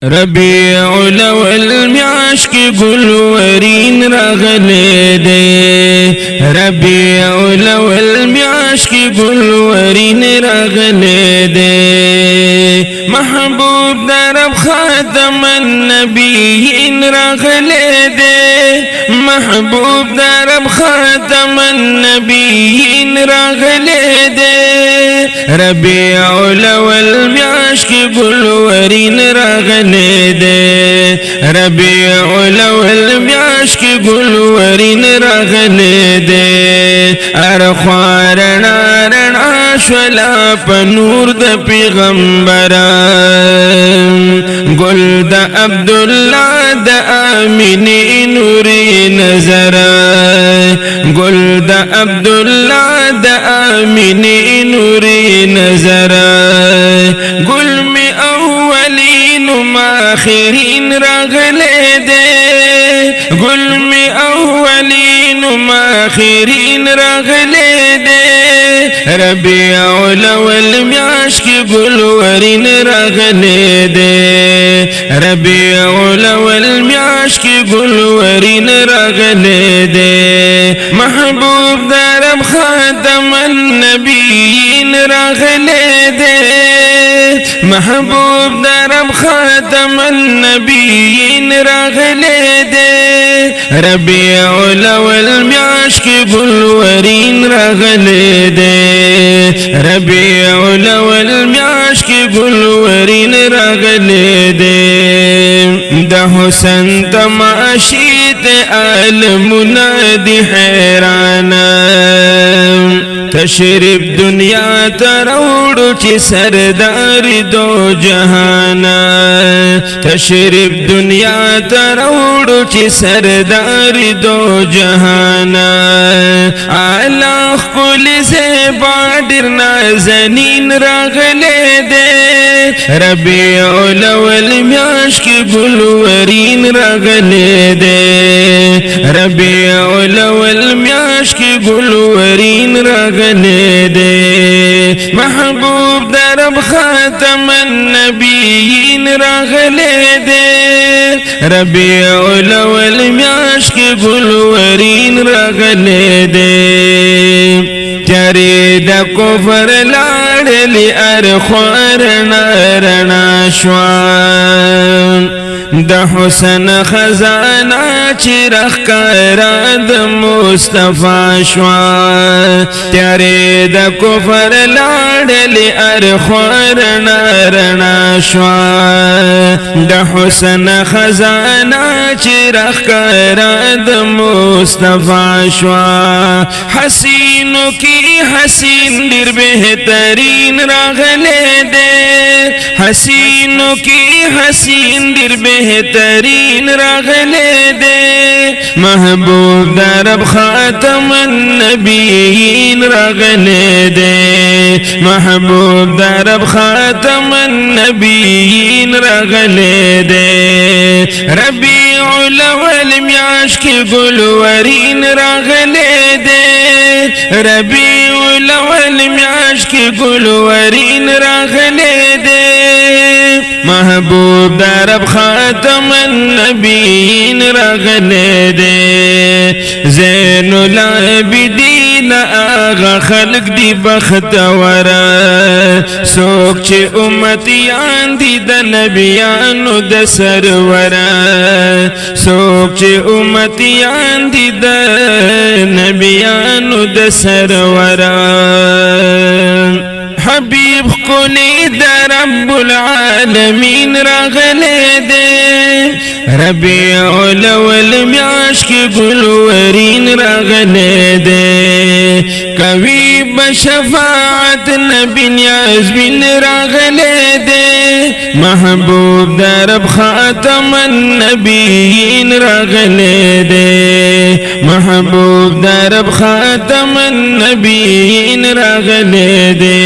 ربیع الاول میاشت کی گلورین راغلے دے ربیع الاول میاشت کی گلورین راغلے دے محبوب درب خاتم النبیین راغلے دے محبوب درب خاتم النبیین راغلے دے ربیع الاول میاشت کی گلورین راغلے دے ربیع الاول میاشت کی گلورین راغلے دے ارخوارنا رنا شولا پنور د پیغمبران گل د عبداللہ د آمینی نوری نظر گل د عبداللہ د آمینی نوری نظر گل میں اولین آخرین راغلے دے گل میں اولین آخرین راغلے دے ربیع الاول میاشت کی گلورین راغلے دے ربیع الاول میاشت کی گلورین راغلے دے محبوب درب خاتم النبیین راغلے دے محبوب درب خاتم النبیین راغلے دے ربیع الاول میاشت کی گلورین راغلے دے ربیع الاول میاشت کی گلورین راغلے دے دا حسن تماشیت عالمنا دی حیرانا تشریف دنیا تروڑو چی سردار دو جہانا تشریف دنیا تروڑو چی سردار دو جہانا آلاخ کل سے بادر نازنین راغلے دے ربیع الاول میاشت کی گلورین راغلے دے ربیع الاول میاشت کی گلورین راغلے دے محبوب درب خاتم النبیین راغلے دے ربیع الاول میاشت کی گلورین راغلے دے تیاری دا کفر لاڑلی ارخوار نارنا شوان دا حسن خزانہ چرخ کاراد مصطفیٰ شوان تیاری دا کفر لاڑلی ارخوار نارنا شوان دا حسن خزانہ چرخ کاراد مصطفیٰ شوان حسینوں کی حسین دیر بہترین راغلے دے حسینوں کی حسین دیر بہترین راغلے دے محبوب درب خاتم النبیین راغلے دے محبوب درب خاتم النبیین راغلے دے ربیع الاول میاشت کی گلورین راغلے دے ربیع الاول میاشت کی گلورین راغلے دے محبوب درب خاتم النبیین راغلے دے زین العابدین آغا خلق دی بختورا سوک چے امتیان دی دا نبیانو دا سرورا سوک چے امتیان دی دا نبیانو دا سرورا حبیب قلی دا رب العالمین راغلے دے ربیع الاول میاشت کی گلورین راغلے دے کوی بشفاعت نبی نیاز بن راغلے دے محبوب درب خاتم النبیین راغلے دے محبوب درب خاتم النبیین راغلے دے